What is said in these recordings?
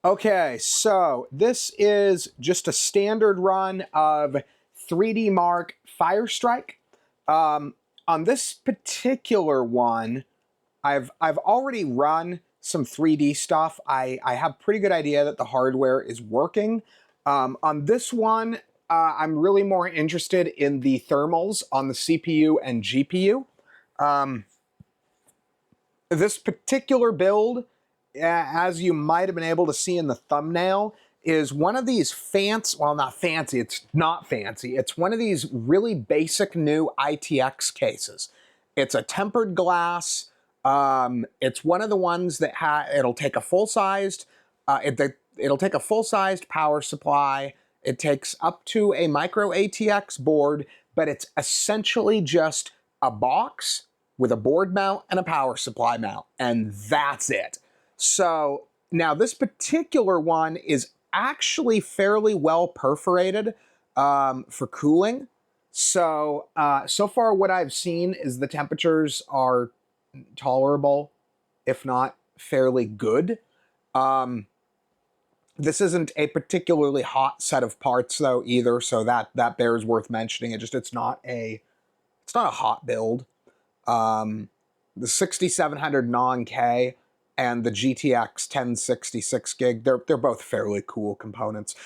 Okay, so this is just a standard run of 3DMARK Firestrike. On this particular one, I've already run some 3D stuff. I have pretty good idea that the hardware is working. On this one, I'm really more interested in the thermals on the CPU and GPU. This particular build, as you might have been able to see in the thumbnail, is one of these well, not fancy, it's not fancy. It's one of these really basic new ITX cases. It's a tempered glass. It's one of the ones that it'll take a full-sized, it'll take a full-sized power supply. It takes up to a micro ATX board, but it's essentially just a box with a board mount and a power supply mount, and that's it. So now this particular one is actually fairly well perforated for cooling. So, so far what I've seen is the temperatures are tolerable, if not fairly good. This isn't a particularly hot set of parts though either, so that bears worth mentioning. It's not a hot build. The 6700 non-K and the GTX 1066 gig, they're both fairly cool components.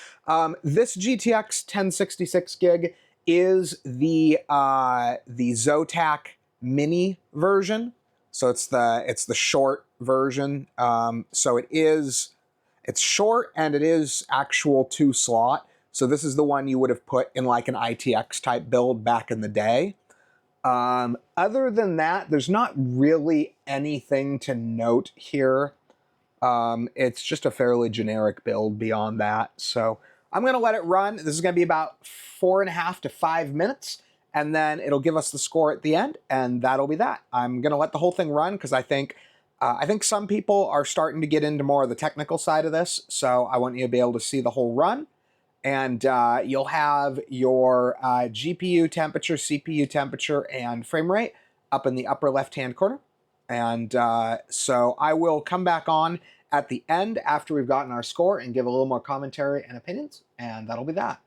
This GTX 1066 gig is the Zotac mini version. So it's the short version. So it's short and it is actual 2-slot. So this is the one you would have put in like an ITX type build back in the day. Other than that, there's not really anything to note here. It's just a fairly generic build beyond that. So I'm going to let it run. This is going to be about 4.5 to 5 minutes, and then it'll give us the score at the end, and that'll be that. I'm going to let the whole thing run because I think some people are starting to get into more of the technical side of this, so I want you to be able to see the whole run. And you'll have your GPU temperature, CPU temperature, and frame rate up in the upper left-hand corner. And so I will come back on at the end after we've gotten our score and give a little more commentary and opinions, and that'll be that.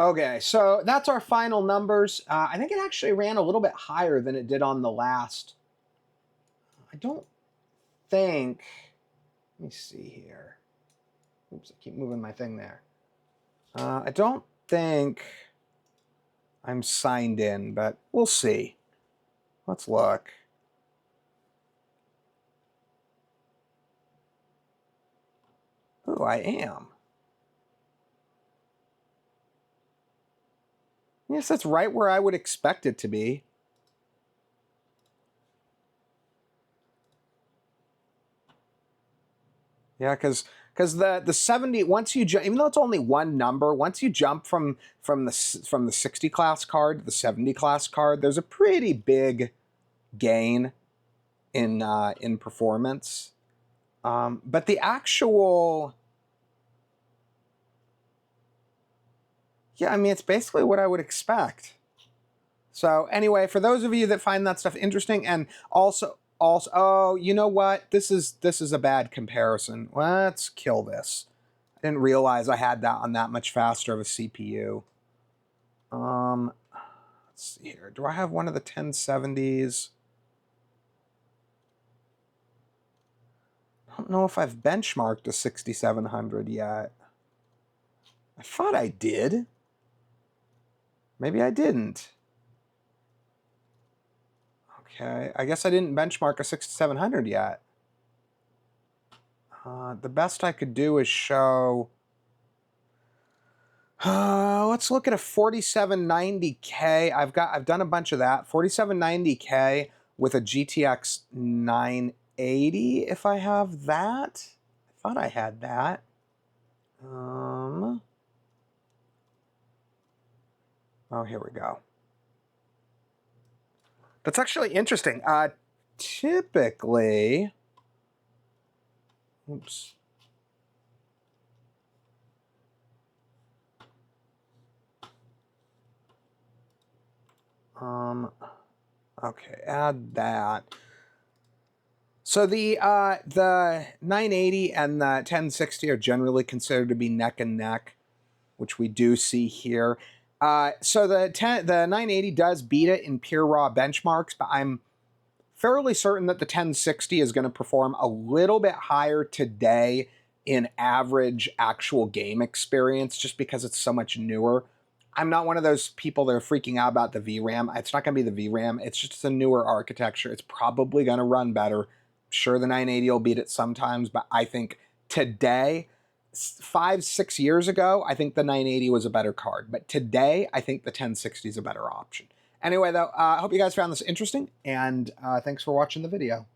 Okay, so that's our final numbers. I think it actually ran a little bit higher than it did on the last. I don't think, let me see here. Oops, I keep moving my thing there. I don't think I'm signed in, but we'll see. Let's look. Oh, I am. Yes, that's right where I would expect it to be. Yeah, because the 70, once you jump, even though it's only one number, once you jump from the 60 class card to the 70 class card, there's a pretty big gain in performance. But the actual, yeah, I mean, it's basically what I would expect. So anyway, for those of you that find that stuff interesting, and also, oh, you know what? This is a bad comparison. Let's kill this. I didn't realize I had that on that much faster of a CPU. Let's see here. Do I have one of the 1070s? I don't know if I've benchmarked a 6700 yet. I thought I did. Maybe I didn't. Okay, I guess I didn't benchmark a 6700 yet. The best I could do is show... let's look at a 4790K. I've done a bunch of that. 4790K with a GTX 980, if I have that. I thought I had that. Oh, here we go. That's actually interesting. Typically, oops. Okay, add that. So the 980 and the 1060 are generally considered to be neck and neck, which we do see here. So the 980 does beat it in pure raw benchmarks, but I'm fairly certain that the 1060 is going to perform a little bit higher today in average actual game experience, just because it's so much newer. I'm not one of those people that are freaking out about the VRAM. It's not going to be the VRAM. It's just a newer architecture. It's probably going to run better. Sure, the 980 will beat it sometimes, but I think today, 5-6 years ago, I think the 980 was a better card. But today, I think the 1060 is a better option. Anyway, though, I hope you guys found this interesting, and thanks for watching the video.